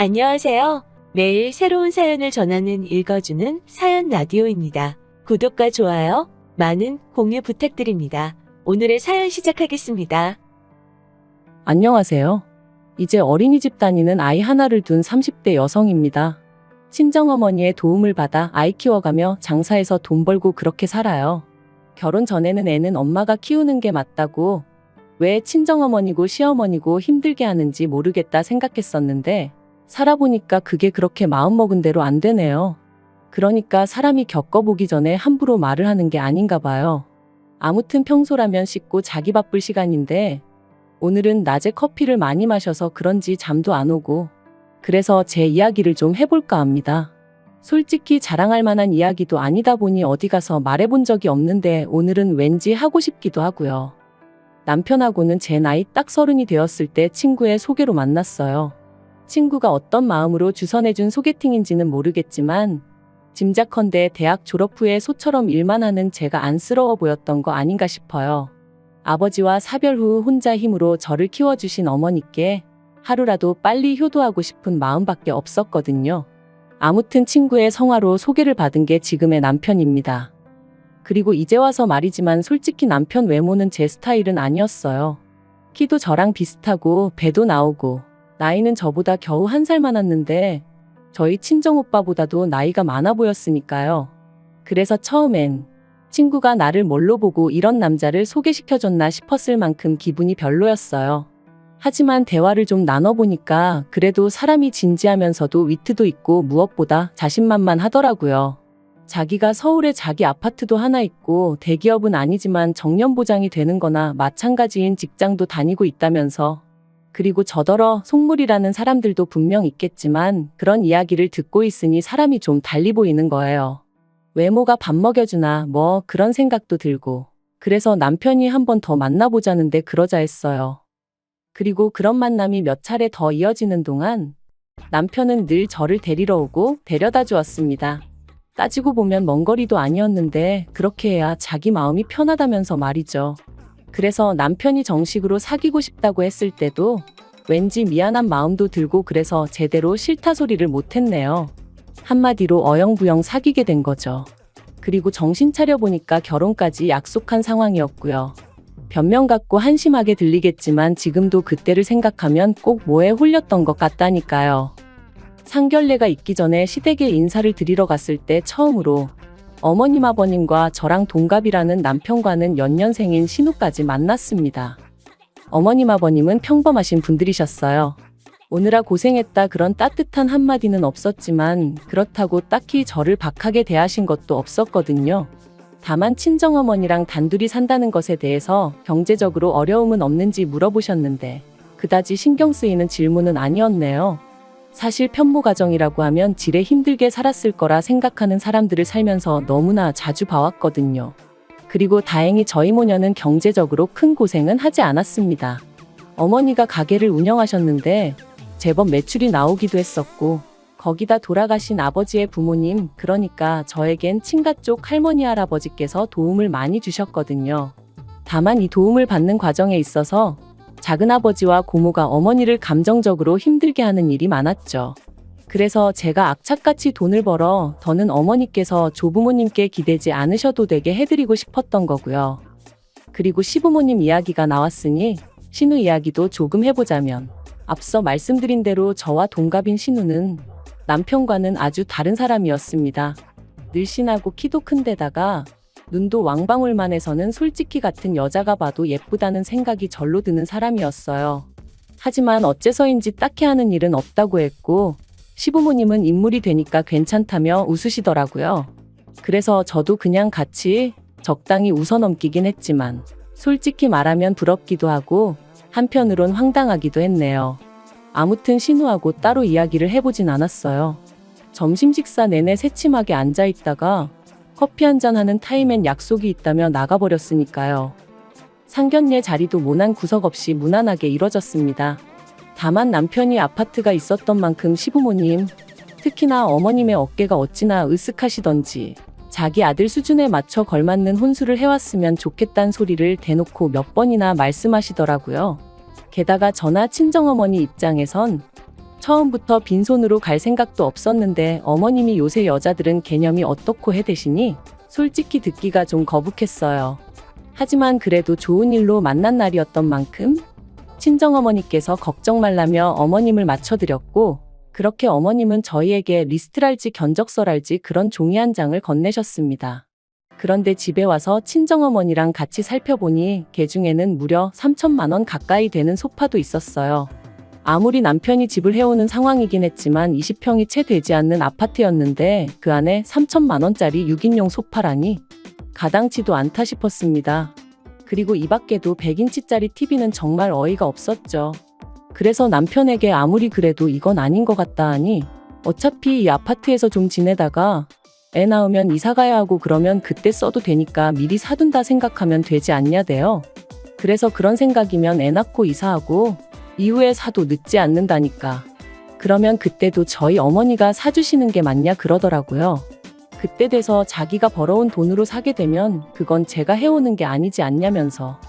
안녕하세요. 매일 새로운 사연을 전하는 읽어주는 사연 라디오입니다. 구독과 좋아요, 많은 공유 부탁드립니다. 오늘의 사연 시작하겠습니다. 안녕하세요. 이제 어린이집 다니는 아이 하나를 둔 30대 여성입니다. 친정어머니의 도움을 받아 아이 키워가며 장사해서 돈 벌고 그렇게 살아요. 결혼 전에는 애는 엄마가 키우는 게 맞다고, 왜 친정어머니고 시어머니고 힘들게 하는지 모르겠다 생각했었는데 살아보니까 그게 그렇게 마음먹은 대로 안 되네요. 그러니까 사람이 겪어보기 전에 함부로 말을 하는 게 아닌가 봐요. 아무튼 평소라면 씻고 자기 바쁠 시간인데 오늘은 낮에 커피를 많이 마셔서 그런지 잠도 안 오고, 그래서 제 이야기를 좀 해볼까 합니다. 솔직히 자랑할 만한 이야기도 아니다 보니 어디 가서 말해본 적이 없는데 오늘은 왠지 하고 싶기도 하고요. 남편하고는 제 나이 딱 30이 되었을 때 친구의 소개로 만났어요. 친구가 어떤 마음으로 주선해준 소개팅인지는 모르겠지만 짐작컨대 대학 졸업 후에 소처럼 일만 하는 제가 안쓰러워 보였던 거 아닌가 싶어요. 아버지와 사별 후 혼자 힘으로 저를 키워주신 어머니께 하루라도 빨리 효도하고 싶은 마음밖에 없었거든요. 아무튼 친구의 성화로 소개를 받은 게 지금의 남편입니다. 그리고 이제 와서 말이지만 솔직히 남편 외모는 제 스타일은 아니었어요. 키도 저랑 비슷하고 배도 나오고 나이는 저보다 겨우 1살 많았는데 저희 친정오빠보다도 나이가 많아 보였으니까요. 그래서 처음엔 친구가 나를 뭘로 보고 이런 남자를 소개시켜줬나 싶었을 만큼 기분이 별로였어요. 하지만 대화를 좀 나눠보니까 그래도 사람이 진지하면서도 위트도 있고 무엇보다 자신만만하더라고요. 자기가 서울에 자기 아파트도 하나 있고 대기업은 아니지만 정년보장이 되는 거나 마찬가지인 직장도 다니고 있다면서, 그리고 저더러 속물이라는 사람들도 분명 있겠지만 그런 이야기를 듣고 있으니 사람이 좀 달리 보이는 거예요. 외모가 밥 먹여주나 뭐 그런 생각도 들고, 그래서 남편이 한 번 더 만나보자는데 그러자 했어요. 그리고 그런 만남이 몇 차례 더 이어지는 동안 남편은 늘 저를 데리러 오고 데려다 주었습니다. 따지고 보면 먼 거리도 아니었는데 그렇게 해야 자기 마음이 편하다면서 말이죠. 그래서 남편이 정식으로 사귀고 싶다고 했을 때도 왠지 미안한 마음도 들고 그래서 제대로 싫다 소리를 못했네요. 한마디로 어영부영 사귀게 된 거죠. 그리고 정신 차려보니까 결혼까지 약속한 상황이었고요. 변명 같고 한심하게 들리겠지만 지금도 그때를 생각하면 꼭 뭐에 홀렸던 것 같다니까요. 상견례가 있기 전에 시댁에 인사를 드리러 갔을 때 처음으로 어머님 아버님과 저랑 동갑이라는 남편과는 연년생인 신우까지 만났습니다. 어머님 아버님은 평범하신 분들이셨어요. 오느라 고생했다 그런 따뜻한 한마디는 없었지만 그렇다고 딱히 저를 박하게 대하신 것도 없었거든요. 다만 친정어머니랑 단둘이 산다는 것에 대해서 경제적으로 어려움은 없는지 물어보셨는데 그다지 신경 쓰이는 질문은 아니었네요. 사실 편모 가정이라고 하면 지레 힘들게 살았을 거라 생각하는 사람들을 살면서 너무나 자주 봐왔거든요. 그리고 다행히 저희 모녀는 경제적으로 큰 고생은 하지 않았습니다. 어머니가 가게를 운영하셨는데 제법 매출이 나오기도 했었고, 거기다 돌아가신 아버지의 부모님, 그러니까 저에겐 친가 쪽 할머니 할아버지께서 도움을 많이 주셨거든요. 다만 이 도움을 받는 과정에 있어서 작은아버지와 고모가 어머니를 감정적으로 힘들게 하는 일이 많았죠. 그래서 제가 악착같이 돈을 벌어 더는 어머니께서 조부모님께 기대지 않으셔도 되게 해드리고 싶었던 거고요. 그리고 시부모님 이야기가 나왔으니 신우 이야기도 조금 해보자면, 앞서 말씀드린 대로 저와 동갑인 신우는 남편과는 아주 다른 사람이었습니다. 늘씬하고 키도 큰 데다가 눈도 왕방울만 해서는 솔직히 같은 여자가 봐도 예쁘다는 생각이 절로 드는 사람이었어요. 하지만 어째서인지 딱히 하는 일은 없다고 했고 시부모님은 인물이 되니까 괜찮다며 웃으시더라고요. 그래서 저도 그냥 같이 적당히 웃어넘기긴 했지만 솔직히 말하면 부럽기도 하고 한편으론 황당하기도 했네요. 아무튼 신우하고 따로 이야기를 해보진 않았어요. 점심 식사 내내 새침하게 앉아있다가 커피 한잔 하는 타임엔 약속이 있다며 나가버렸으니까요. 상견례 자리도 모난 구석 없이 무난하게 이뤄졌습니다. 다만 남편이 아파트가 있었던 만큼 시부모님, 특히나 어머님의 어깨가 어찌나 으쓱하시던지 자기 아들 수준에 맞춰 걸맞는 혼수를 해왔으면 좋겠단 소리를 대놓고 몇 번이나 말씀하시더라고요. 게다가 저나 친정어머니 입장에선 처음부터 빈손으로 갈 생각도 없었는데 어머님이 요새 여자들은 개념이 어떻고 해대시니 솔직히 듣기가 좀 거북했어요. 하지만 그래도 좋은 일로 만난 날이었던 만큼 친정어머니께서 걱정 말라며 어머님을 맞춰드렸고, 그렇게 어머님은 저희에게 리스트랄지 견적서랄지 그런 종이 한 장을 건네셨습니다. 그런데 집에 와서 친정어머니랑 같이 살펴보니 그 중에는 무려 3천만 원 가까이 되는 소파도 있었어요. 아무리 남편이 집을 해오는 상황이긴 했지만 20평이 채 되지 않는 아파트였는데 그 안에 3천만 원짜리 6인용 소파라니 가당치도 않다 싶었습니다. 그리고 이 밖에도 100인치짜리 TV는 정말 어이가 없었죠. 그래서 남편에게 아무리 그래도 이건 아닌 것 같다 하니 어차피 이 아파트에서 좀 지내다가 애 낳으면 이사 가야 하고 그러면 그때 써도 되니까 미리 사둔다 생각하면 되지 않냐대요. 그래서 그런 생각이면 애 낳고 이사하고 이후에 사도 늦지 않는다니까. 그러면 그때도 저희 어머니가 사주시는 게 맞냐 그러더라고요. 그때 돼서 자기가 벌어온 돈으로 사게 되면 그건 제가 해오는 게 아니지 않냐면서.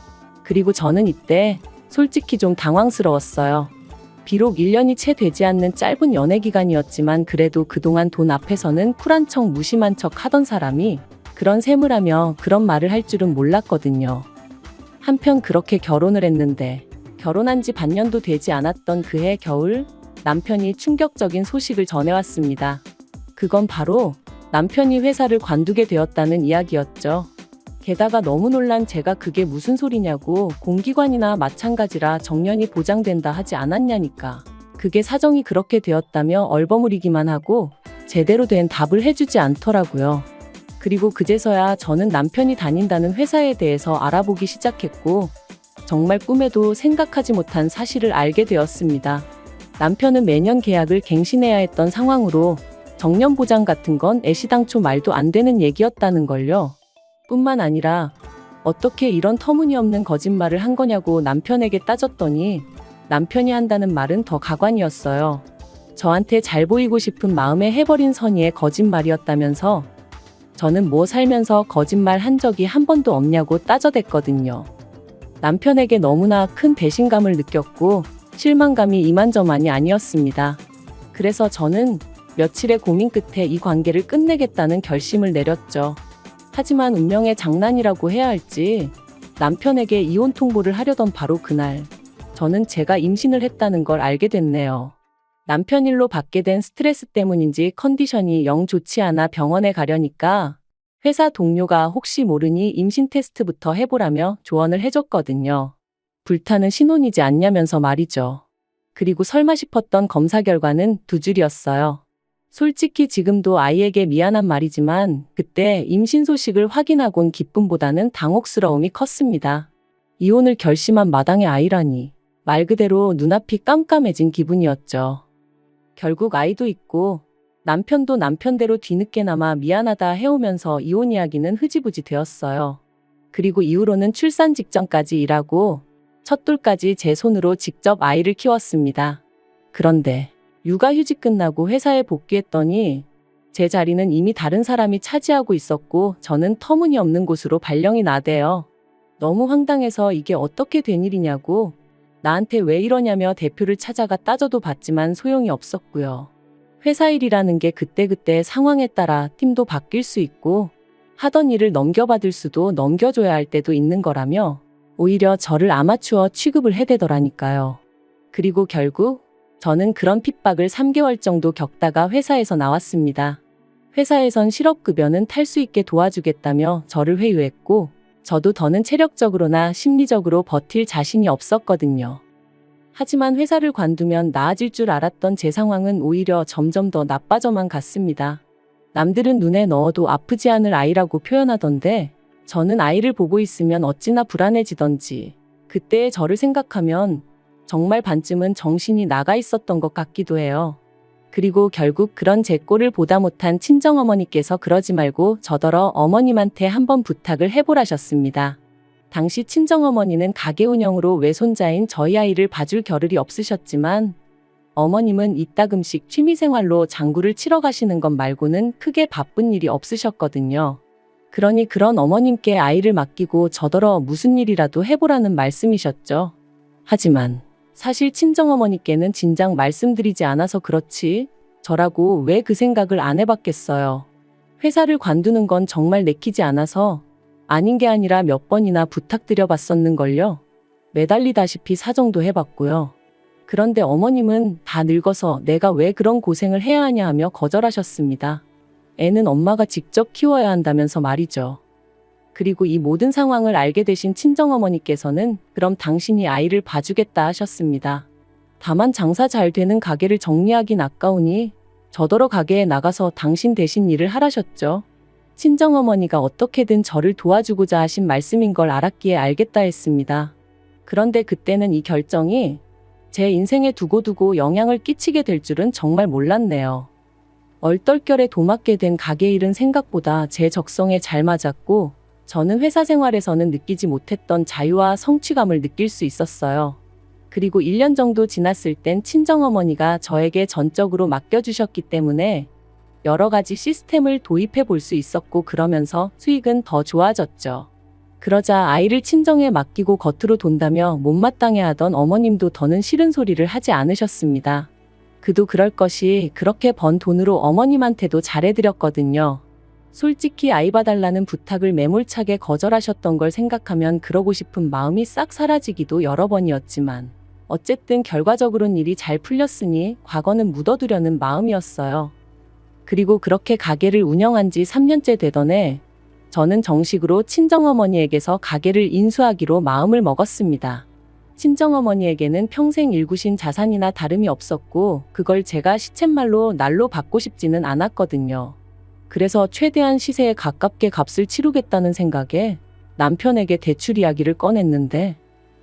그리고 저는 이때 솔직히 좀 당황스러웠어요. 비록 1년이 채 되지 않는 짧은 연애 기간이었지만 그래도 그동안 돈 앞에서는 쿨한 척 무심한 척 하던 사람이 그런 셈을 그런 말을 할 줄은 몰랐거든요. 한편 그렇게 결혼을 했는데 결혼한 지 반년도 되지 않았던 그해 겨울 남편이 충격적인 소식을 전해왔습니다. 그건 바로 남편이 회사를 관두게 되었다는 이야기였죠. 게다가 너무 놀란 제가 그게 무슨 소리냐고 공기관이나 마찬가지라 정년이 보장된다 하지 않았냐니까. 그게 사정이 그렇게 되었다며 얼버무리기만 하고 제대로 된 답을 해주지 않더라고요. 그리고 그제서야 저는 남편이 다닌다는 회사에 대해서 알아보기 시작했고 정말 꿈에도 생각하지 못한 사실을 알게 되었습니다. 남편은 매년 계약을 갱신해야 했던 상황으로 정년 보장 같은 건 애시당초 말도 안 되는 얘기였다는 걸요. 뿐만 아니라 어떻게 이런 터무니없는 거짓말을 한 거냐고 남편에게 따졌더니 남편이 한다는 말은 더 가관이었어요. 저한테 잘 보이고 싶은 마음에 해버린 선의의 거짓말이었다면서 저는 뭐 살면서 거짓말 한 적이 한 번도 없냐고 따져댔거든요. 남편에게 너무나 큰 배신감을 느꼈고 실망감이 이만저만이 아니었습니다. 그래서 저는 며칠의 고민 끝에 이 관계를 끝내겠다는 결심을 내렸죠. 하지만 운명의 장난이라고 해야 할지 남편에게 이혼 통보를 하려던 바로 그날 저는 제가 임신을 했다는 걸 알게 됐네요. 남편 일로 받게 된 스트레스 때문인지 컨디션이 영 좋지 않아 병원에 가려니까 회사 동료가 혹시 모르니 임신 테스트부터 해보라며 조언을 해줬거든요. 불타는 신혼이지 않냐면서 말이죠. 그리고 설마 싶었던 검사 결과는 2줄이었어요. 솔직히 지금도 아이에게 미안한 말이지만 그때 임신 소식을 확인하곤 기쁨보다는 당혹스러움이 컸습니다. 이혼을 결심한 마당에 아이라니 말 그대로 눈앞이 깜깜해진 기분이었죠. 결국 아이도 있고 남편도 남편대로 뒤늦게나마 미안하다 해오면서 이혼 이야기는 흐지부지 되었어요. 그리고 이후로는 출산 직전까지 일하고 첫돌까지 제 손으로 직접 아이를 키웠습니다. 그런데 육아휴직 끝나고 회사에 복귀했더니 제 자리는 이미 다른 사람이 차지하고 있었고 저는 터무니없는 곳으로 발령이 나대요. 너무 황당해서 이게 어떻게 된 일이냐고 나한테 왜 이러냐며 대표를 찾아가 따져도 봤지만 소용이 없었고요. 회사 일이라는 게 그때그때 상황에 따라 팀도 바뀔 수 있고 하던 일을 넘겨받을 수도 넘겨줘야 할 때도 있는 거라며 오히려 저를 아마추어 취급을 해대더라니까요. 그리고 결국 저는 그런 핍박을 3개월 정도 겪다가 회사에서 나왔습니다. 회사에선 실업급여는 탈 수 있게 도와주겠다며 저를 회유했고 저도 더는 체력적으로나 심리적으로 버틸 자신이 없었거든요. 하지만 회사를 관두면 나아질 줄 알았던 제 상황은 오히려 점점 더 나빠져만 갔습니다. 남들은 눈에 넣어도 아프지 않을 아이라고 표현하던데 저는 아이를 보고 있으면 어찌나 불안해지던지 그때의 저를 생각하면 정말 반쯤은 정신이 나가 있었던 것 같기도 해요. 그리고 결국 그런 제 꼴을 보다 못한 친정어머니께서 그러지 말고 저더러 어머님한테 한번 부탁을 해보라셨습니다. 당시 친정어머니는 가게 운영으로 외손자인 저희 아이를 봐줄 겨를이 없으셨지만 어머님은 이따금씩 취미생활로 장구를 치러 가시는 것 말고는 크게 바쁜 일이 없으셨거든요. 그러니 그런 어머님께 아이를 맡기고 저더러 무슨 일이라도 해보라는 말씀이셨죠. 하지만 사실 친정어머니께는 진작 말씀드리지 않아서 그렇지 저라고 왜 그 생각을 안 해봤겠어요. 회사를 관두는 건 정말 내키지 않아서 아닌 게 아니라 몇 번이나 부탁드려 봤었는걸요. 매달리다시피 사정도 해봤고요. 그런데 어머님은 다 늙어서 내가 왜 그런 고생을 해야 하냐 하며 거절하셨습니다. 애는 엄마가 직접 키워야 한다면서 말이죠. 그리고 이 모든 상황을 알게 되신 친정어머니께서는 그럼 당신이 아이를 봐주겠다 하셨습니다. 다만 장사 잘 되는 가게를 정리하긴 아까우니 저더러 가게에 나가서 당신 대신 일을 하라셨죠. 친정어머니가 어떻게든 저를 도와주고자 하신 말씀인 걸 알았기에 알겠다 했습니다. 그런데 그때는 이 결정이 제 인생에 두고두고 영향을 끼치게 될 줄은 정말 몰랐네요. 얼떨결에 도맡게 된 가게 일은 생각보다 제 적성에 잘 맞았고 저는 회사 생활에서는 느끼지 못했던 자유와 성취감을 느낄 수 있었어요. 그리고 1년 정도 지났을 땐 친정어머니가 저에게 전적으로 맡겨주셨기 때문에 여러 가지 시스템을 도입해 볼 수 있었고 그러면서 수익은 더 좋아졌죠. 그러자 아이를 친정에 맡기고 겉으로 돈다며 못마땅해하던 어머님도 더는 싫은 소리를 하지 않으셨습니다. 그도 그럴 것이 그렇게 번 돈으로 어머님한테도 잘해드렸거든요. 솔직히 아이 봐달라는 부탁을 매몰차게 거절하셨던 걸 생각하면 그러고 싶은 마음이 싹 사라지기도 여러 번이었지만 어쨌든 결과적으로는 일이 잘 풀렸으니 과거는 묻어두려는 마음이었어요. 그리고 그렇게 가게를 운영한 지 3년째 되던 해 저는 정식으로 친정어머니에게서 가게를 인수하기로 마음을 먹었습니다. 친정어머니에게는 평생 일구신 자산이나 다름이 없었고 그걸 제가 시쳇말로 날로 받고 싶지는 않았거든요. 그래서 최대한 시세에 가깝게 값을 치르겠다는 생각에 남편에게 대출 이야기를 꺼냈는데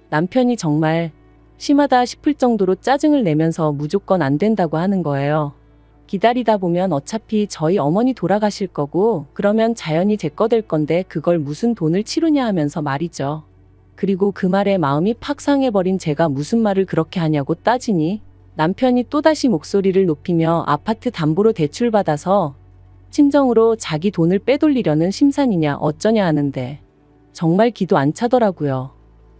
남편이 정말 심하다 싶을 정도로 짜증을 내면서 무조건 안 된다고 하는 거예요. 기다리다 보면 어차피 저희 어머니 돌아가실 거고 그러면 자연히 제 거 될 건데 그걸 무슨 돈을 치르냐 하면서 말이죠. 그리고 그 말에 마음이 팍 상해버린 제가 무슨 말을 그렇게 하냐고 따지니 남편이 또다시 목소리를 높이며 아파트 담보로 대출받아서 친정으로 자기 돈을 빼돌리려는 심산이냐 어쩌냐 하는데 정말 기도 안 차더라고요.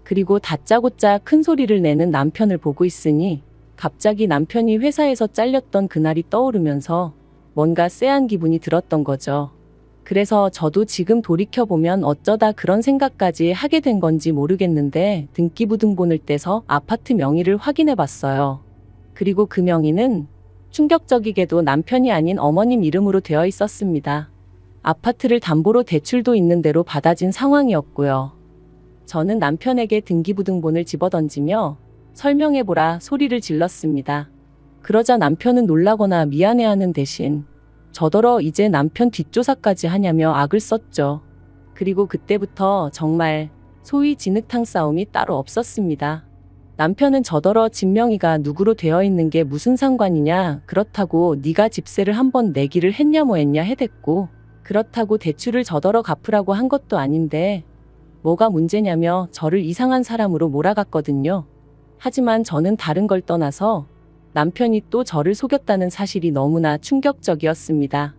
그리고 다짜고짜 큰 소리를 내는 남편을 보고 있으니 갑자기 남편이 회사에서 잘렸던 그날이 떠오르면서 뭔가 쎄한 기분이 들었던 거죠. 그래서 저도 지금 돌이켜보면 어쩌다 그런 생각까지 하게 된 건지 모르겠는데 등기부등본을 떼서 아파트 명의를 확인해 봤어요. 그리고 그 명의는 충격적이게도 남편이 아닌 어머님 이름으로 되어 있었습니다. 아파트를 담보로 대출도 있는 대로 받아진 상황이었고요. 저는 남편에게 등기부등본을 집어던지며 설명해보라 소리를 질렀습니다. 그러자 남편은 놀라거나 미안해하는 대신 저더러 이제 남편 뒷조사까지 하냐며 악을 썼죠. 그리고 그때부터 정말 소위 진흙탕 싸움이 따로 없었습니다. 남편은 저더러 집 명의가 누구로 되어 있는 게 무슨 상관이냐, 그렇다고 네가 집세를 한번 내기를 했냐 뭐 했냐 해댔고 그렇다고 대출을 저더러 갚으라고 한 것도 아닌데 뭐가 문제냐며 저를 이상한 사람으로 몰아갔거든요. 하지만 저는 다른 걸 떠나서 남편이 또 저를 속였다는 사실이 너무나 충격적이었습니다.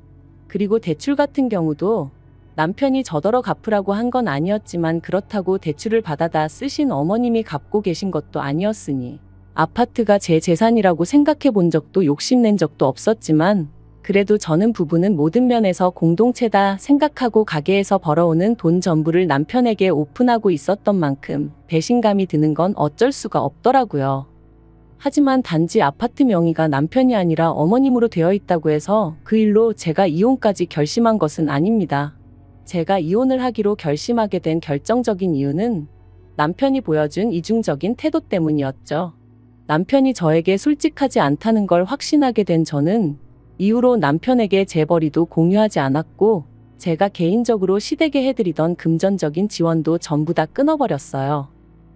그리고 대출 같은 경우도 남편이 저더러 갚으라고 한 건 아니었지만 그렇다고 대출을 받아다 쓰신 어머님이 갚고 계신 것도 아니었으니 아파트가 제 재산이라고 생각해 본 적도 욕심낸 적도 없었지만 그래도 저는 부부는 모든 면에서 공동체다 생각하고 가게에서 벌어오는 돈 전부를 남편에게 오픈하고 있었던 만큼 배신감이 드는 건 어쩔 수가 없더라고요. 하지만 단지 아파트 명의가 남편이 아니라 어머님으로 되어 있다고 해서 그 일로 제가 이혼까지 결심한 것은 아닙니다. 제가 이혼을 하기로 결심하게 된 결정적인 이유는 남편이 보여준 이중적인 태도 때문이었죠. 남편이 저에게 솔직하지 않다는 걸 확신하게 된 저는 이후로 남편에게 재벌이도 공유하지 않았고 제가 개인적으로 시댁에 해드리던 금전적인 지원도 전부 다 끊어버렸어요.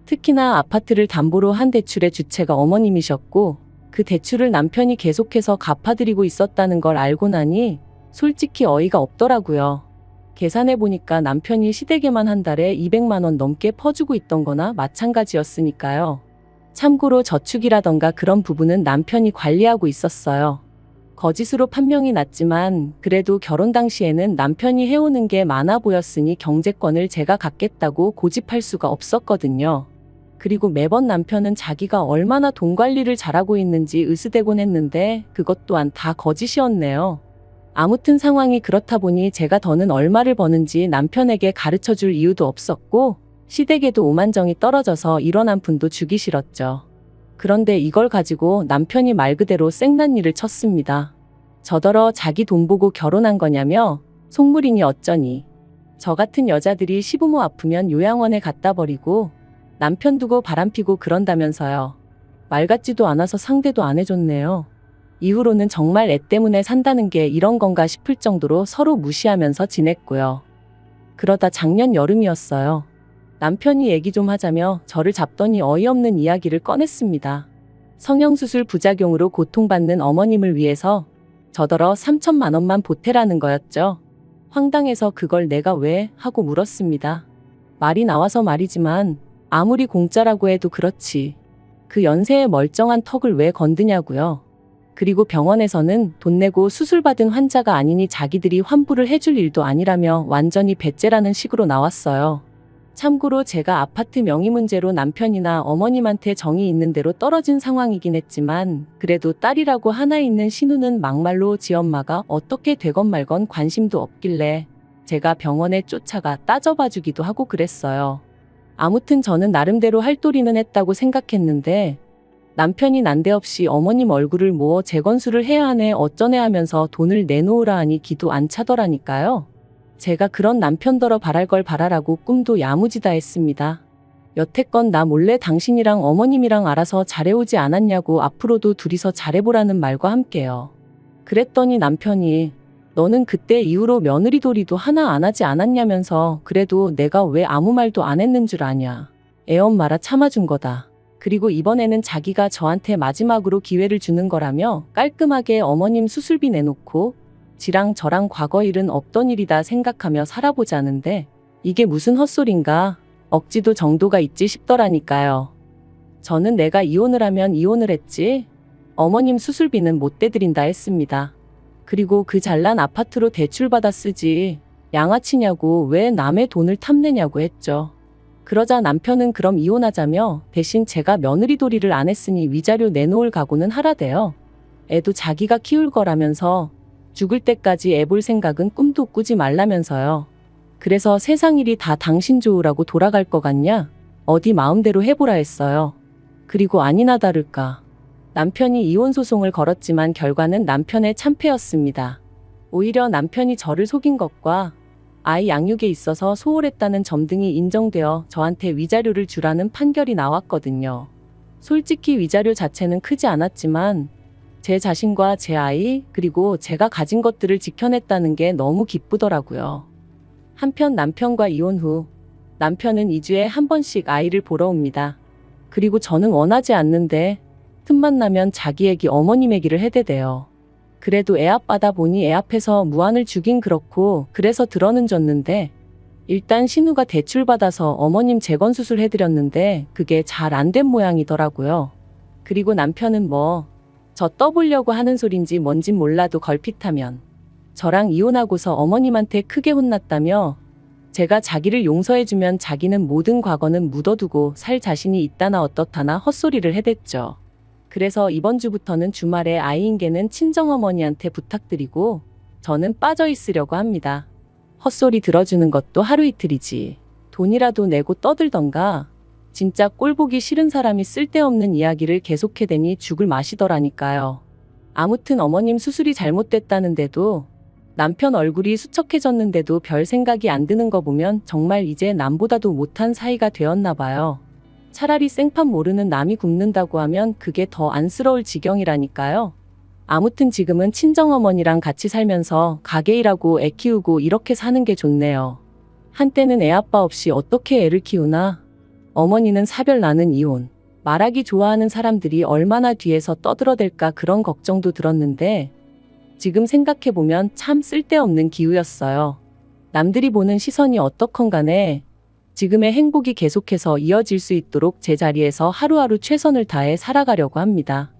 특히나 아파트를 담보로 한 대출의 주체가 어머님이셨고 그 대출을 남편이 계속해서 갚아드리고 있었다는 걸 알고 나니 솔직히 어이가 없더라고요. 계산해보니까 남편이 시댁에만 한 달에 200만 원 넘게 퍼주고 있던 거나 마찬가지였으니까요. 참고로 저축이라던가 그런 부분은 남편이 관리하고 있었어요. 거짓으로 판명이 났지만 그래도 결혼 당시에는 남편이 해오는 게 많아 보였으니 경제권을 제가 갖겠다고 고집할 수가 없었거든요. 그리고 매번 남편은 자기가 얼마나 돈 관리를 잘하고 있는지 으스대곤 했는데 그것 또한 다 거짓이었네요. 아무튼 상황이 그렇다 보니 제가 더는 얼마를 버는지 남편에게 가르쳐줄 이유도 없었고 시댁에도 오만정이 떨어져서 일원한 푼도 주기 싫었죠. 그런데 이걸 가지고 남편이 말 그대로 생난리를 쳤습니다. 저더러 자기 돈 보고 결혼한 거냐며 속물이니 어쩌니. 저 같은 여자들이 시부모 아프면 요양원에 갖다 버리고 남편 두고 바람피고 그런다면서요. 말 같지도 않아서 상대도 안 해줬네요. 이후로는 정말 애 때문에 산다는 게 이런 건가 싶을 정도로 서로 무시하면서 지냈고요. 그러다 작년 여름이었어요. 남편이 얘기 좀 하자며 저를 잡더니 어이없는 이야기를 꺼냈습니다. 성형수술 부작용으로 고통받는 어머님을 위해서 저더러 3천만 원만 보태라는 거였죠. 황당해서 그걸 내가 왜 하고 물었습니다. 말이 나와서 말이지만 아무리 공짜라고 해도 그렇지. 그 연세에 멀쩡한 턱을 왜 건드냐고요. 그리고 병원에서는 돈 내고 수술받은 환자가 아니니 자기들이 환불을 해줄 일도 아니라며 완전히 배째라는 식으로 나왔어요. 참고로 제가 아파트 명의 문제로 남편이나 어머님한테 정이 있는 대로 떨어진 상황이긴 했지만 그래도 딸이라고 하나 있는 신우는 막말로 지엄마가 어떻게 되건 말건 관심도 없길래 제가 병원에 쫓아가 따져봐주기도 하고 그랬어요. 아무튼 저는 나름대로 할 도리는 했다고 생각했는데 남편이 난데없이 어머님 얼굴을 모어 재건수를 해야 하네 어쩌네 하면서 돈을 내놓으라 하니 기도 안 차더라니까요. 제가 그런 남편더러 바랄 걸 바라라고 꿈도 야무지다 했습니다. 여태껏 나 몰래 당신이랑 어머님이랑 알아서 잘해오지 않았냐고 앞으로도 둘이서 잘해보라는 말과 함께요. 그랬더니 남편이 너는 그때 이후로 며느리 도리도 하나 안 하지 않았냐면서 그래도 내가 왜 아무 말도 안 했는 줄 아냐. 애엄마라 참아준 거다. 그리고 이번에는 자기가 저한테 마지막으로 기회를 주는 거라며 깔끔하게 어머님 수술비 내놓고 지랑 저랑 과거 일은 없던 일이다 생각하며 살아보자는데 이게 무슨 헛소린가 억지도 정도가 있지 싶더라니까요. 저는 내가 이혼을 하면 이혼을 했지 어머님 수술비는 못 대드린다 했습니다. 그리고 그 잘난 아파트로 대출받아 쓰지 양아치냐고 왜 남의 돈을 탐내냐고 했죠. 그러자 남편은 그럼 이혼하자며 대신 제가 며느리 도리를 안 했으니 위자료 내놓을 각오는 하라대요. 애도 자기가 키울 거라면서 죽을 때까지 애 볼 생각은 꿈도 꾸지 말라면서요. 그래서 세상 일이 다 당신 좋으라고 돌아갈 것 같냐? 어디 마음대로 해보라 했어요. 그리고 아니나 다를까. 남편이 이혼 소송을 걸었지만 결과는 남편의 참패였습니다. 오히려 남편이 저를 속인 것과 아이 양육에 있어서 소홀했다는 점 등이 인정되어 저한테 위자료를 주라는 판결이 나왔거든요. 솔직히 위자료 자체는 크지 않았지만 제 자신과 제 아이 그리고 제가 가진 것들을 지켜냈다는 게 너무 기쁘더라고요. 한편 남편과 이혼 후 남편은 2주에 한 번씩 아이를 보러 옵니다. 그리고 저는 원하지 않는데 틈만 나면 자기 얘기 어머님 얘기를 해대대요. 그래도 애 아빠다 보니 애 앞에서 무안을 주긴 그렇고 그래서 들어는 줬는데 일단 신우가 대출받아서 어머님 재건수술 해드렸는데 그게 잘 안 된 모양이더라고요. 그리고 남편은 저 떠보려고 하는 소린지 뭔진 몰라도 걸핏하면 저랑 이혼하고서 어머님한테 크게 혼났다며 제가 자기를 용서해주면 자기는 모든 과거는 묻어두고 살 자신이 있다나 어떻다나 헛소리를 해댔죠. 그래서 이번 주부터는 주말에 아이인계는 친정어머니한테 부탁드리고 저는 빠져있으려고 합니다. 헛소리 들어주는 것도 하루 이틀이지. 돈이라도 내고 떠들던가. 진짜 꼴보기 싫은 사람이 쓸데없는 이야기를 계속해대니 죽을 맛이더라니까요. 아무튼 어머님 수술이 잘못됐다는데도 남편 얼굴이 수척해졌는데도 별 생각이 안 드는 거 보면 정말 이제 남보다도 못한 사이가 되었나 봐요. 차라리 생판 모르는 남이 굶는다고 하면 그게 더 안쓰러울 지경이라니까요. 아무튼 지금은 친정어머니랑 같이 살면서 가게 일하고 애 키우고 이렇게 사는 게 좋네요. 한때는 애 아빠 없이 어떻게 애를 키우나? 어머니는 사별 나는 이혼. 말하기 좋아하는 사람들이 얼마나 뒤에서 떠들어댈까 그런 걱정도 들었는데 지금 생각해보면 참 쓸데없는 기우였어요. 남들이 보는 시선이 어떻건 간에 지금의 행복이 계속해서 이어질 수 있도록 제 자리에서 하루하루 최선을 다해 살아가려고 합니다.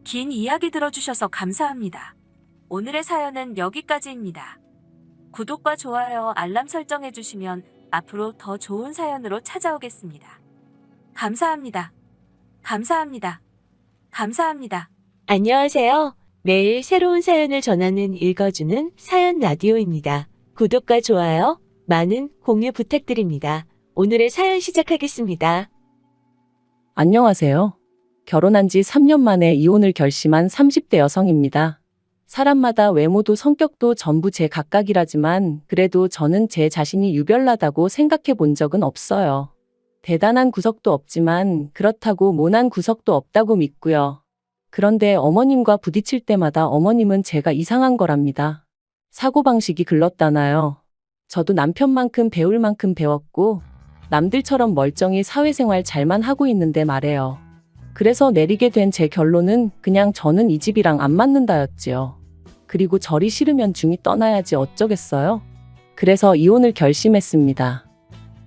긴 이야기 들어주셔서 감사합니다. 오늘의 사연은 여기까지입니다. 구독과 좋아요, 알람 설정해 주시면 앞으로 더 좋은 사연으로 찾아오겠습니다. 감사합니다. 감사합니다. 감사합니다. 안녕하세요. 매일 새로운 사연을 전하는 읽어주는 사연 라디오입니다. 구독과 좋아요, 많은 공유 부탁드립니다. 오늘의 사연 시작하겠습니다. 안녕하세요. 결혼한 지 3년 만에 이혼을 결심한 30대 여성입니다. 사람마다 외모도 성격도 전부 제 각각이라지만 그래도 저는 제 자신이 유별나다고 생각해 본 적은 없어요. 대단한 구석도 없지만 그렇다고 모난 구석도 없다고 믿고요. 그런데 어머님과 부딪힐 때마다 어머님은 제가 이상한 거랍니다. 사고방식이 글렀다나요. 저도 남편만큼 배울 만큼 배웠고 남들처럼 멀쩡히 사회생활 잘만 하고 있는데 말해요. 그래서 내리게 된 제 결론은 그냥 저는 이 집이랑 안 맞는다였지요. 그리고 절이 싫으면 중이 떠나야지 어쩌겠어요? 그래서 이혼을 결심했습니다.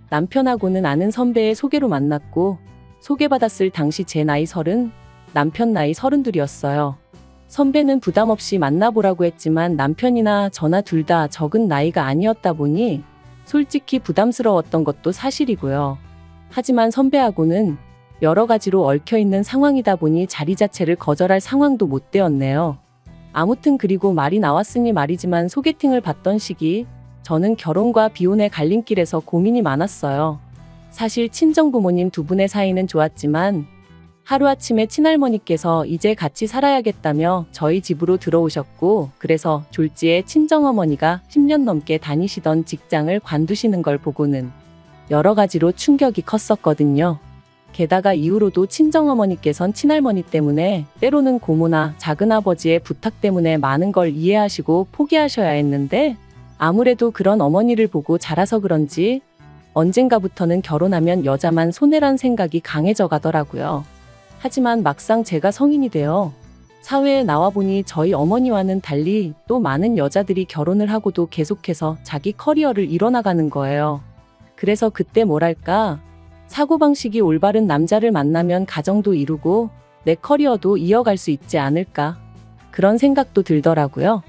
남편하고는 아는 선배의 소개로 만났고 소개받았을 당시 제 나이 30, 남편 나이 32이었어요. 선배는 부담 없이 만나보라고 했지만 남편이나 저나 둘 다 적은 나이가 아니었다 보니 솔직히 부담스러웠던 것도 사실이고요. 하지만 선배하고는 여러 가지로 얽혀있는 상황이다 보니 자리 자체를 거절할 상황도 못 되었네요. 아무튼 그리고 말이 나왔으니 말이지만 소개팅을 받던 시기 저는 결혼과 비혼의 갈림길에서 고민이 많았어요. 사실 친정부모님 두 분의 사이는 좋았지만 하루아침에 친할머니께서 이제 같이 살아야겠다며 저희 집으로 들어오셨고 그래서 졸지에 친정어머니가 10년 넘게 다니시던 직장을 관두시는 걸 보고는 여러 가지로 충격이 컸었거든요. 게다가 이후로도 친정어머니께선 친할머니 때문에 때로는 고모나 작은아버지의 부탁 때문에 많은 걸 이해하시고 포기하셔야 했는데 아무래도 그런 어머니를 보고 자라서 그런지 언젠가부터는 결혼하면 여자만 손해란 생각이 강해져 가더라고요. 하지만 막상 제가 성인이 되어 사회에 나와보니 저희 어머니와는 달리 또 많은 여자들이 결혼을 하고도 계속해서 자기 커리어를 이뤄나가는 거예요. 그래서 그때 뭐랄까 사고방식이 올바른 남자를 만나면 가정도 이루고 내 커리어도 이어갈 수 있지 않을까 그런 생각도 들더라고요.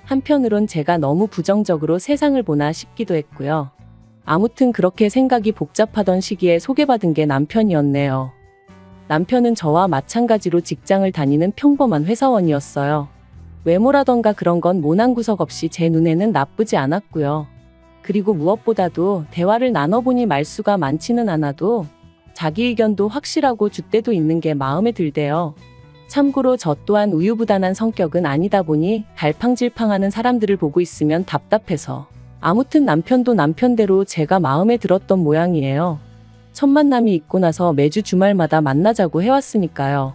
한편으론 제가 너무 부정적으로 세상을 보나 싶기도 했고요. 아무튼 그렇게 생각이 복잡하던 시기에 소개받은 게 남편이었네요. 남편은 저와 마찬가지로 직장을 다니는 평범한 회사원이었어요. 외모라던가 그런 건 모난 구석 없이 제 눈에는 나쁘지 않았고요. 그리고 무엇보다도 대화를 나눠보니 말수가 많지는 않아도 자기 의견도 확실하고 줏대도 있는 게 마음에 들대요. 참고로 저 또한 우유부단한 성격은 아니다 보니 갈팡질팡하는 사람들을 보고 있으면 답답해서 아무튼 남편도 남편대로 제가 마음에 들었던 모양이에요. 첫 만남이 있고 나서 매주 주말마다 만나자고 해왔으니까요.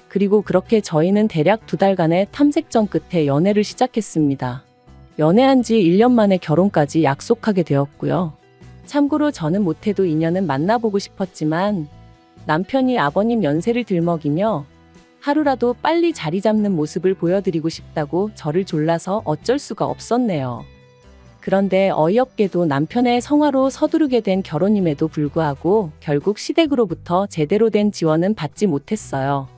그리고 그렇게 저희는 대략 2달간의 탐색전 끝에 연애를 시작했습니다. 연애한 지 1년 만에 결혼까지 약속하게 되었고요. 참고로 저는 못해도 인연은 만나보고 싶었지만 남편이 아버님 연세를 들먹이며 하루라도 빨리 자리 잡는 모습을 보여드리고 싶다고 저를 졸라서 어쩔 수가 없었네요. 그런데 어이없게도 남편의 성화로 서두르게 된 결혼임에도 불구하고 결국 시댁으로부터 제대로 된 지원은 받지 못했어요.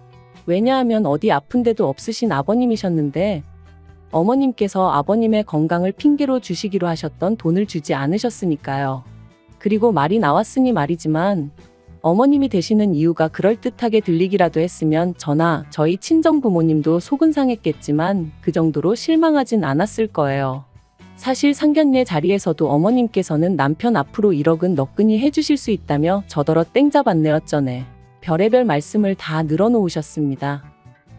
왜냐하면 어디 아픈 데도 없으신 아버님이셨는데 어머님께서 아버님의 건강을 핑계로 주시기로 하셨던 돈을 주지 않으셨으니까요. 그리고 말이 나왔으니 말이지만 어머님이 되시는 이유가 그럴듯하게 들리기라도 했으면 저나 저희 친정부모님도 속은 상했겠지만 그 정도로 실망하진 않았을 거예요. 사실 상견례 자리에서도 어머님께서는 남편 앞으로 1억은 너끈히 해주실 수 있다며 저더러 땡잡았네 어쩌네 별의별 말씀을 다 늘어놓으셨습니다.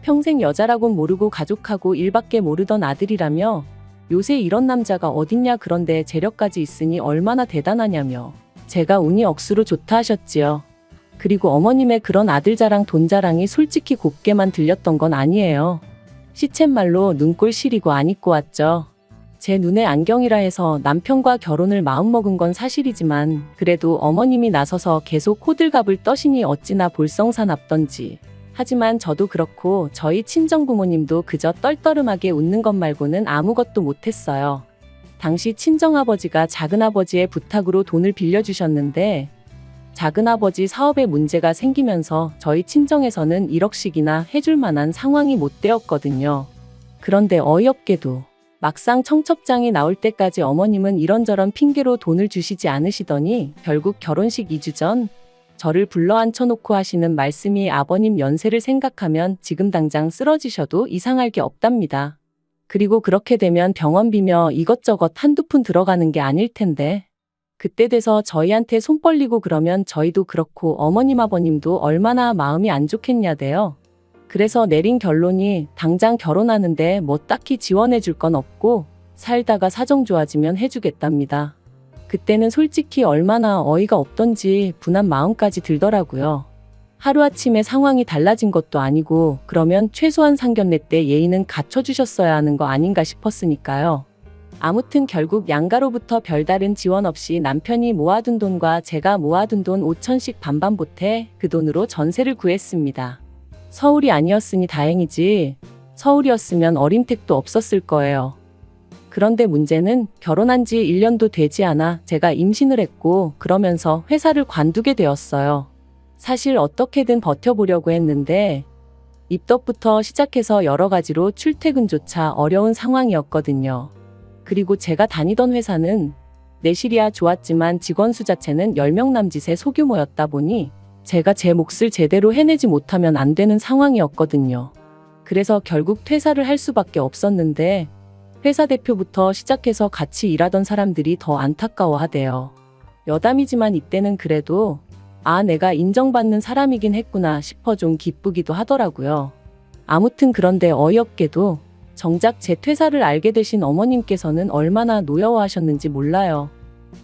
평생 여자라곤 모르고 가족하고 일밖에 모르던 아들이라며 요새 이런 남자가 어딨냐 그런데 재력까지 있으니 얼마나 대단하냐며 제가 운이 억수로 좋다 하셨지요. 그리고 어머님의 그런 아들 자랑 돈 자랑이 솔직히 곱게만 들렸던 건 아니에요. 시쳇말로 눈꼴 시리고 안 입고 왔죠. 제 눈에 안경이라 해서 남편과 결혼을 마음먹은 건 사실이지만 그래도 어머님이 나서서 계속 호들갑을 떠시니 어찌나 볼썽사납던지. 하지만 저도 그렇고 저희 친정부모님도 그저 떨떠름하게 웃는 것 말고는 아무것도 못했어요. 당시 친정아버지가 작은아버지의 부탁으로 돈을 빌려주셨는데 작은아버지 사업에 문제가 생기면서 저희 친정에서는 1억씩이나 해줄 만한 상황이 못 되었거든요. 그런데 어이없게도 막상 청첩장이 나올 때까지 어머님은 이런저런 핑계로 돈을 주시지 않으시더니 결국 결혼식 2주 전 저를 불러 앉혀놓고 하시는 말씀이 아버님 연세를 생각하면 지금 당장 쓰러지셔도 이상할 게 없답니다. 그리고 그렇게 되면 병원비며 이것저것 한두 푼 들어가는 게 아닐 텐데 그때 돼서 저희한테 손 벌리고 그러면 저희도 그렇고 어머님 아버님도 얼마나 마음이 안 좋겠냐대요. 그래서 내린 결론이 당장 결혼하는데 뭐 딱히 지원해 줄 건 없고 살다가 사정 좋아지면 해주겠답니다. 그때는 솔직히 얼마나 어이가 없던지 분한 마음까지 들더라고요. 하루아침에 상황이 달라진 것도 아니고 그러면 최소한 상견례 때 예의는 갖춰주셨어야 하는 거 아닌가 싶었으니까요. 아무튼 결국 양가로부터 별다른 지원 없이 남편이 모아둔 돈과 제가 모아둔 돈 5천씩 반반 보태 그 돈으로 전세를 구했습니다. 서울이 아니었으니 다행이지 서울이었으면 어림택도 없었을 거예요. 그런데 문제는 결혼한 지 1년도 되지 않아 제가 임신을 했고 그러면서 회사를 관두게 되었어요. 사실 어떻게든 버텨보려고 했는데 입덧부터 시작해서 여러 가지로 출퇴근조차 어려운 상황이었거든요. 그리고 제가 다니던 회사는 내실이야 좋았지만 직원 수 자체는 10명 남짓의 소규모였다 보니 제가 제 몫을 제대로 해내지 못하면 안 되는 상황이었거든요. 그래서 결국 퇴사를 할 수밖에 없었는데 회사 대표부터 시작해서 같이 일하던 사람들이 더 안타까워하대요. 여담이지만 이때는 그래도 내가 인정받는 사람이긴 했구나 싶어 좀 기쁘기도 하더라고요. 아무튼 그런데 어이없게도 정작 제 퇴사를 알게 되신 어머님께서는 얼마나 노여워하셨는지 몰라요.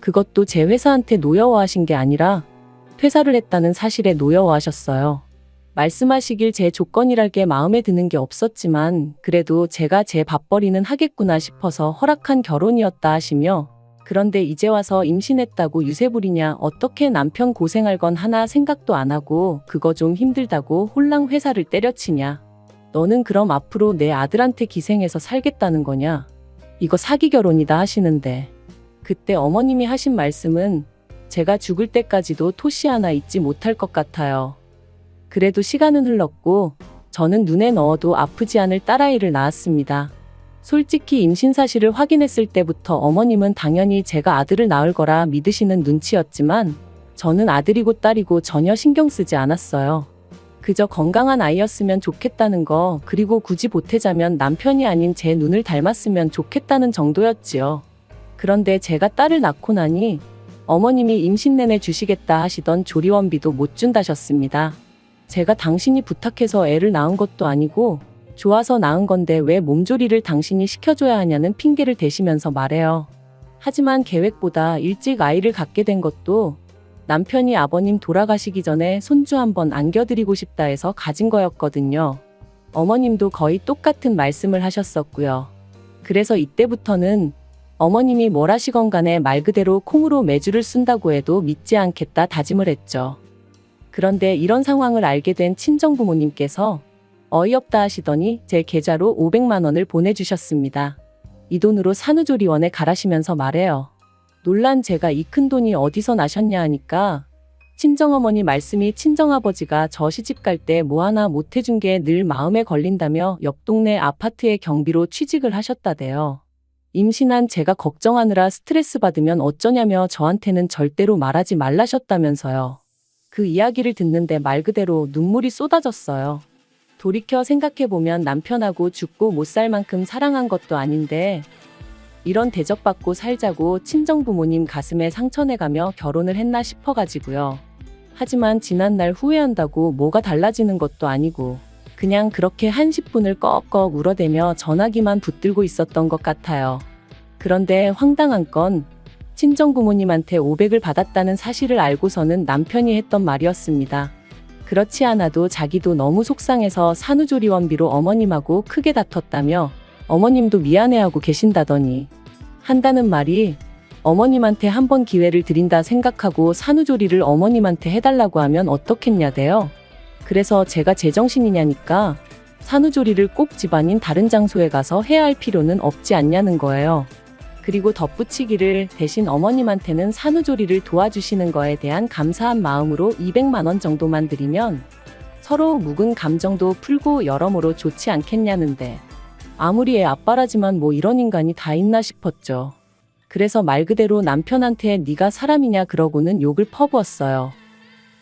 그것도 제 회사한테 노여워하신 게 아니라 퇴사를 했다는 사실에 노여워하셨어요. 말씀하시길 제 조건이랄 게 마음에 드는 게 없었지만 그래도 제가 제 밥벌이는 하겠구나 싶어서 허락한 결혼이었다 하시며 그런데 이제 와서 임신했다고 유세 부리냐 어떻게 남편 고생할 건 하나 생각도 안 하고 그거 좀 힘들다고 홀랑 회사를 때려치냐. 너는 그럼 앞으로 내 아들한테 기생해서 살겠다는 거냐? 이거 사기 결혼이다 하시는데 그때 어머님이 하신 말씀은 제가 죽을 때까지도 토시 하나 잊지 못할 것 같아요. 그래도 시간은 흘렀고 저는 눈에 넣어도 아프지 않을 딸아이를 낳았습니다. 솔직히 임신 사실을 확인했을 때부터 어머님은 당연히 제가 아들을 낳을 거라 믿으시는 눈치였지만 저는 아들이고 딸이고 전혀 신경 쓰지 않았어요. 그저 건강한 아이였으면 좋겠다는 거 그리고 굳이 보태자면 남편이 아닌 제 눈을 닮았으면 좋겠다는 정도였지요. 그런데 제가 딸을 낳고 나니 어머님이 임신 내내 주시겠다 하시던 조리원비도 못 준다셨습니다. 제가 당신이 부탁해서 애를 낳은 것도 아니고 좋아서 낳은 건데 왜 몸조리를 당신이 시켜줘야 하냐는 핑계를 대시면서 말해요. 하지만 계획보다 일찍 아이를 갖게 된 것도 남편이 아버님 돌아가시기 전에 손주 한번 안겨드리고 싶다 해서 가진 거였거든요. 어머님도 거의 똑같은 말씀을 하셨었고요. 그래서 이때부터는 어머님이 뭘 하시건 간에 말 그대로 콩으로 매주를 쓴다고 해도 믿지 않겠다 다짐을 했죠. 그런데 이런 상황을 알게 된 친정부모님께서 어이없다 하시더니 제 계좌로 500만 원을 보내주셨습니다. 이 돈으로 산후조리원에 가라시면서 말해요. 놀란 제가 이 큰 돈이 어디서 나셨냐 하니까 친정어머니 말씀이 친정아버지가 저 시집갈 때 뭐 하나 못 해준 게 늘 마음에 걸린다며 옆 동네 아파트의 경비로 취직을 하셨다대요. 임신한 제가 걱정하느라 스트레스 받으면 어쩌냐며 저한테는 절대로 말하지 말라셨다면서요. 그 이야기를 듣는데 말 그대로 눈물이 쏟아졌어요. 돌이켜 생각해보면 남편하고 죽고 못 살 만큼 사랑한 것도 아닌데 이런 대접받고 살자고 친정부모님 가슴에 상처내가며 결혼을 했나 싶어가지고요. 하지만 지난날 후회한다고 뭐가 달라지는 것도 아니고 그냥 그렇게 한 10분을 꺽꺽 울어대며 전화기만 붙들고 있었던 것 같아요. 그런데 황당한 건 친정부모님한테 500을 받았다는 사실을 알고서는 남편이 했던 말이었습니다. 그렇지 않아도 자기도 너무 속상해서 산후조리원비로 어머님하고 크게 다퉜다며 어머님도 미안해하고 계신다더니 한다는 말이 어머님한테 한 번 기회를 드린다 생각하고 산후조리를 어머님한테 해달라고 하면 어떻겠냐대요. 그래서 제가 제정신이냐니까 산후조리를 꼭 집안인 다른 장소에 가서 해야 할 필요는 없지 않냐는 거예요. 그리고 덧붙이기를 대신 어머님한테는 산후조리를 도와주시는 거에 대한 감사한 마음으로 200만 원 정도만 드리면 서로 묵은 감정도 풀고 여러모로 좋지 않겠냐는데 아무리 애 아빠라지만 뭐 이런 인간이 다 있나 싶었죠. 그래서 말 그대로 남편한테 네가 사람이냐 그러고는 욕을 퍼부었어요.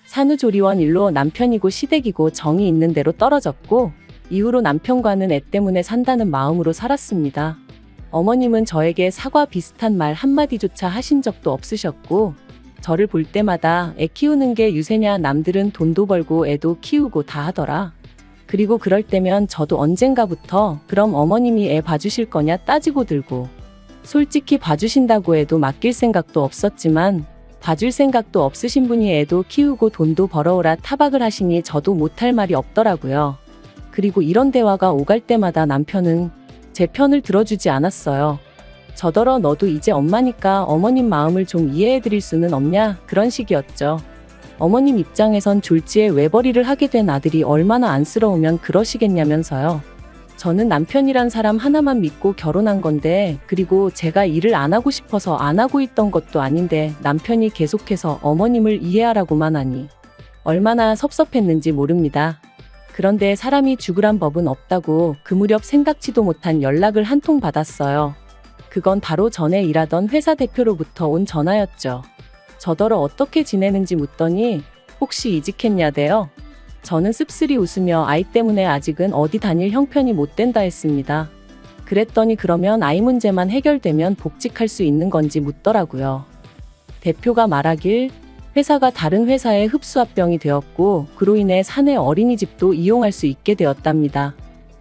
산후조리원 일로 남편이고 시댁이고 정이 있는 대로 떨어졌고 이후로 남편과는 애 때문에 산다는 마음으로 살았습니다. 어머님은 저에게 사과 비슷한 말 한마디조차 하신 적도 없으셨고 저를 볼 때마다 애 키우는 게 유세냐 남들은 돈도 벌고 애도 키우고 다 하더라. 그리고 그럴 때면 저도 언젠가부터 그럼 어머님이 애 봐주실 거냐 따지고 들고 솔직히 봐주신다고 해도 맡길 생각도 없었지만 봐줄 생각도 없으신 분이 애도 키우고 돈도 벌어오라 타박을 하시니 저도 못할 말이 없더라고요. 그리고 이런 대화가 오갈 때마다 남편은 제 편을 들어주지 않았어요. 저더러 너도 이제 엄마니까 어머님 마음을 좀 이해해드릴 수는 없냐 그런 식이었죠. 어머님 입장에선 졸지에 외벌이를 하게 된 아들이 얼마나 안쓰러우면 그러시겠냐면서요. 저는 남편이란 사람 하나만 믿고 결혼한 건데 그리고 제가 일을 안 하고 싶어서 안 하고 있던 것도 아닌데 남편이 계속해서 어머님을 이해하라고만 하니 얼마나 섭섭했는지 모릅니다. 그런데 사람이 죽으란 법은 없다고 그 무렵 생각지도 못한 연락을 한 통 받았어요. 그건 바로 전에 일하던 회사 대표로부터 온 전화였죠. 저더러 어떻게 지내는지 묻더니 혹시 이직했냐대요. 저는 씁쓸히 웃으며 아이 때문에 아직은 어디 다닐 형편이 못 된다 했습니다. 그랬더니 그러면 아이 문제만 해결되면 복직할 수 있는 건지 묻더라고요. 대표가 말하길 회사가 다른 회사에 흡수합병이 되었고 그로 인해 사내 어린이집도 이용할 수 있게 되었답니다.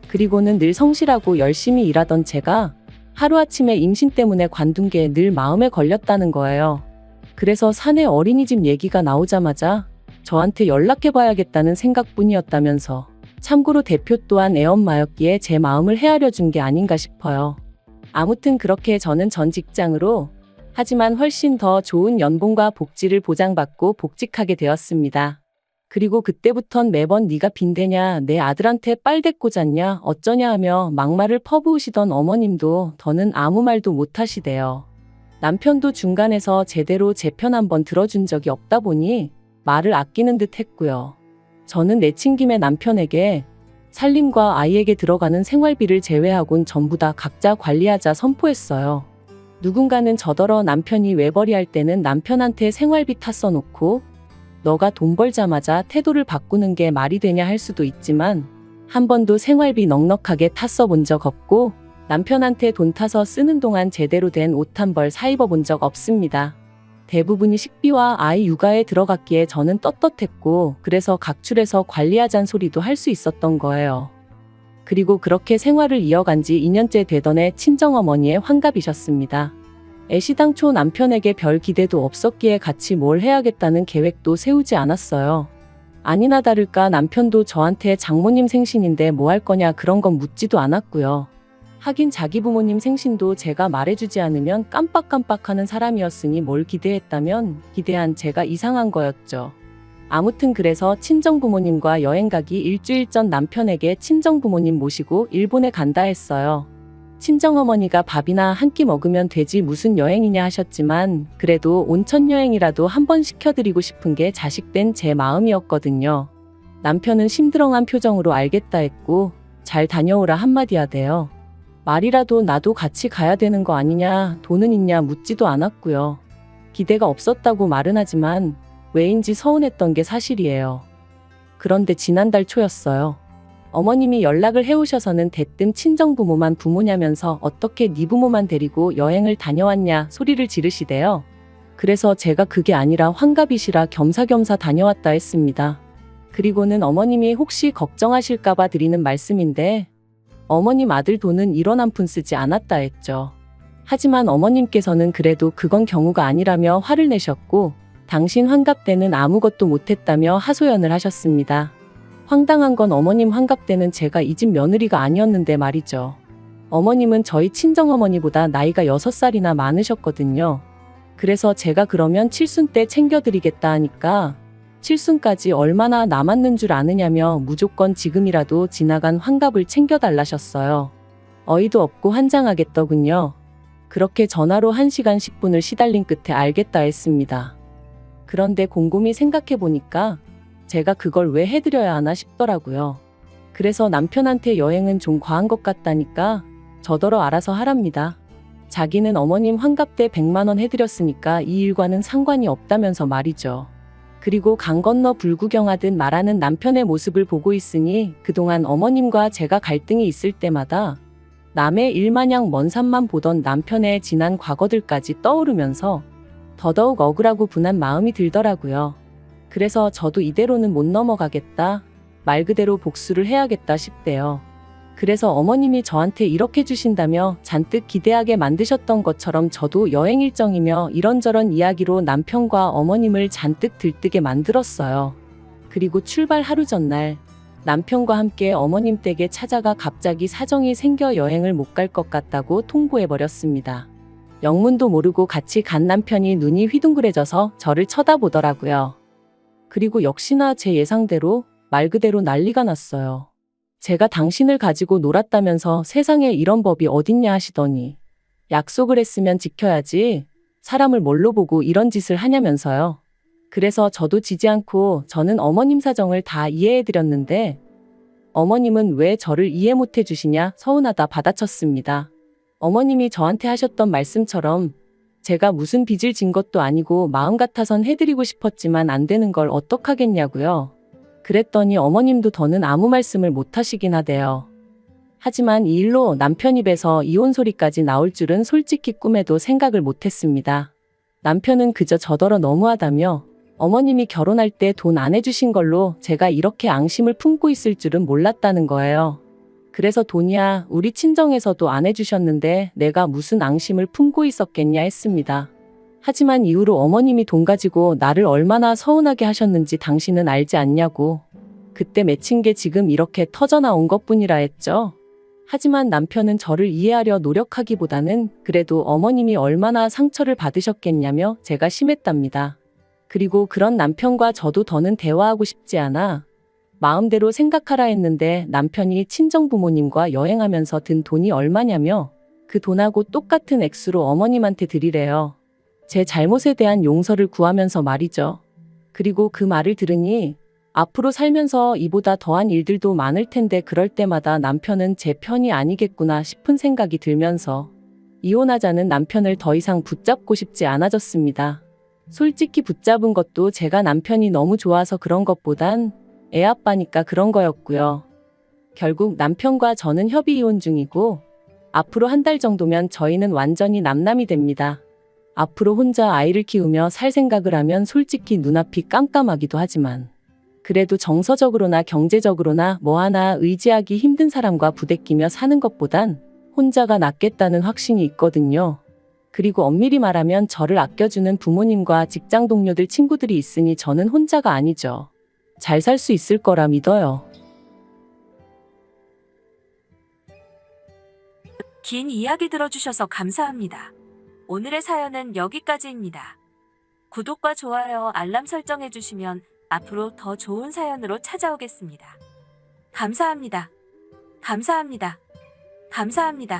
그리고는 늘 성실하고 열심히 일하던 제가 하루아침에 임신 때문에 관둔 게 늘 마음에 걸렸다는 거예요. 그래서 사내 어린이집 얘기가 나오자마자 저한테 연락해봐야겠다는 생각뿐이었다면서 참고로 대표 또한 애엄마였기에 제 마음을 헤아려 준 게 아닌가 싶어요. 아무튼 그렇게 저는 전 직장으로 하지만 훨씬 더 좋은 연봉과 복지를 보장받고 복직하게 되었습니다. 그리고 그때부턴 매번 네가 빈대냐 내 아들한테 빨대 꽂았냐 어쩌냐 하며 막말을 퍼부으시던 어머님도 더는 아무 말도 못하시대요. 남편도 중간에서 제대로 제 편 한번 들어준 적이 없다 보니 말을 아끼는 듯 했고요. 저는 내친김에 남편에게 살림과 아이에게 들어가는 생활비를 제외하곤 전부 다 각자 관리하자 선포했어요. 누군가는 저더러 남편이 외벌이할 때는 남편한테 생활비 탔어 놓고 너가 돈 벌자마자 태도를 바꾸는 게 말이 되냐 할 수도 있지만 한 번도 생활비 넉넉하게 탔어 본 적 없고 남편한테 돈 타서 쓰는 동안 제대로 된 옷 한 벌 사 입어 본 적 없습니다. 대부분이 식비와 아이 육아에 들어갔기에 저는 떳떳했고 그래서 각출해서 관리하잔 소리도 할 수 있었던 거예요. 그리고 그렇게 생활을 이어간 지 2년째 되던 해 친정어머니의 환갑이셨습니다. 애시당초 남편에게 별 기대도 없었기에 같이 뭘 해야겠다는 계획도 세우지 않았어요. 아니나 다를까 남편도 저한테 장모님 생신인데 뭐 할 거냐 그런 건 묻지도 않았고요. 하긴 자기 부모님 생신도 제가 말해주지 않으면 깜빡깜빡하는 사람이었으니 뭘 기대했다면 기대한 제가 이상한 거였죠. 아무튼 그래서 친정부모님과 여행 가기 일주일 전 남편에게 친정부모님 모시고 일본에 간다 했어요. 친정어머니가 밥이나 한 끼 먹으면 되지 무슨 여행이냐 하셨지만 그래도 온천 여행이라도 한번 시켜드리고 싶은 게 자식된 제 마음이었거든요. 남편은 심드렁한 표정으로 알겠다 했고 잘 다녀오라 한마디 하대요. 말이라도 나도 같이 가야 되는 거 아니냐 돈은 있냐 묻지도 않았고요. 기대가 없었다고 말은 하지만 왜인지 서운했던 게 사실이에요. 그런데 지난달 초였어요. 어머님이 연락을 해오셔서는 대뜸 친정부모만 부모냐면서 어떻게 네 부모만 데리고 여행을 다녀왔냐 소리를 지르시대요. 그래서 제가 그게 아니라 환갑이시라 겸사겸사 다녀왔다 했습니다. 그리고는 어머님이 혹시 걱정하실까봐 드리는 말씀인데 어머님 아들 돈은 1원 한 푼 쓰지 않았다 했죠. 하지만 어머님께서는 그래도 그건 경우가 아니라며 화를 내셨고 당신 환갑 때는 아무것도 못했다며 하소연을 하셨습니다. 황당한 건 어머님 환갑 때는 제가 이 집 며느리가 아니었는데 말이죠. 어머님은 저희 친정어머니보다 나이가 6살이나 많으셨거든요. 그래서 제가 그러면 칠순 때 챙겨드리겠다 하니까 칠순까지 얼마나 남았는 줄 아느냐며 무조건 지금이라도 지나간 환갑을 챙겨달라셨어요. 어이도 없고 환장하겠더군요. 그렇게 전화로 1시간 10분을 시달린 끝에 알겠다 했습니다. 그런데 곰곰이 생각해보니까 제가 그걸 왜 해드려야 하나 싶더라고요. 그래서 남편한테 여행은 좀 과한 것 같다니까 저더러 알아서 하랍니다. 자기는 어머님 환갑 때 100만 원 해드렸으니까 이 일과는 상관이 없다면서 말이죠. 그리고 강 건너 불구경하듯 말하는 남편의 모습을 보고 있으니 그동안 어머님과 제가 갈등이 있을 때마다 남의 일마냥 먼 산만 보던 남편의 지난 과거들까지 떠오르면서 더더욱 억울하고 분한 마음이 들더라고요. 그래서 저도 이대로는 못 넘어가겠다. 말 그대로 복수를 해야겠다 싶대요. 그래서 어머님이 저한테 이렇게 주신다며 잔뜩 기대하게 만드셨던 것처럼 저도 여행 일정이며 이런저런 이야기로 남편과 어머님을 잔뜩 들뜨게 만들었어요. 그리고 출발 하루 전날 남편과 함께 어머님 댁에 찾아가 갑자기 사정이 생겨 여행을 못 갈 것 같다고 통보해버렸습니다. 영문도 모르고 같이 간 남편이 눈이 휘둥그레져서 저를 쳐다보더라고요. 그리고 역시나 제 예상대로 말 그대로 난리가 났어요. 제가 당신을 가지고 놀았다면서 세상에 이런 법이 어딨냐 하시더니 약속을 했으면 지켜야지 사람을 뭘로 보고 이런 짓을 하냐면서요. 그래서 저도 지지 않고 저는 어머님 사정을 다 이해해드렸는데 어머님은 왜 저를 이해 못해 주시냐 서운하다 받아쳤습니다. 어머님이 저한테 하셨던 말씀처럼 제가 무슨 빚을 진 것도 아니고 마음 같아선 해드리고 싶었지만 안 되는 걸 어떡하겠냐고요. 그랬더니 어머님도 더는 아무 말씀을 못 하시긴 하대요. 하지만 이 일로 남편 입에서 이혼 소리까지 나올 줄은 솔직히 꿈에도 생각을 못 했습니다. 남편은 그저 저더러 너무하다며 어머님이 결혼할 때 돈 안 해주신 걸로 제가 이렇게 앙심을 품고 있을 줄은 몰랐다는 거예요. 그래서 돈이야 우리 친정에서도 안 해주셨는데 내가 무슨 앙심을 품고 있었겠냐 했습니다. 하지만 이후로 어머님이 돈 가지고 나를 얼마나 서운하게 하셨는지 당신은 알지 않냐고. 그때 맺힌 게 지금 이렇게 터져나온 것뿐이라 했죠. 하지만 남편은 저를 이해하려 노력하기보다는 그래도 어머님이 얼마나 상처를 받으셨겠냐며 제가 심했답니다. 그리고 그런 남편과 저도 더는 대화하고 싶지 않아 마음대로 생각하라 했는데 남편이 친정부모님과 여행하면서 든 돈이 얼마냐며 그 돈하고 똑같은 액수로 어머님한테 드리래요. 제 잘못에 대한 용서를 구하면서 말이죠. 그리고 그 말을 들으니 앞으로 살면서 이보다 더한 일들도 많을 텐데 그럴 때마다 남편은 제 편이 아니겠구나 싶은 생각이 들면서 이혼하자는 남편을 더 이상 붙잡고 싶지 않아졌습니다. 솔직히 붙잡은 것도 제가 남편이 너무 좋아서 그런 것보단 애 아빠니까 그런 거였고요. 결국 남편과 저는 협의 이혼 중이고 앞으로 한 달 정도면 저희는 완전히 남남이 됩니다. 앞으로 혼자 아이를 키우며 살 생각을 하면 솔직히 눈앞이 깜깜하기도 하지만 그래도 정서적으로나 경제적으로나 뭐 하나 의지하기 힘든 사람과 부대끼며 사는 것보단 혼자가 낫겠다는 확신이 있거든요. 그리고 엄밀히 말하면 저를 아껴주는 부모님과 직장 동료들 친구들이 있으니 저는 혼자가 아니죠. 잘 살 수 있을 거라 믿어요. 긴 이야기 들어주셔서 감사합니다. 오늘의 사연은 여기까지입니다. 구독과 좋아요, 알람 설정해주시면 앞으로 더 좋은 사연으로 찾아오겠습니다. 감사합니다. 감사합니다. 감사합니다.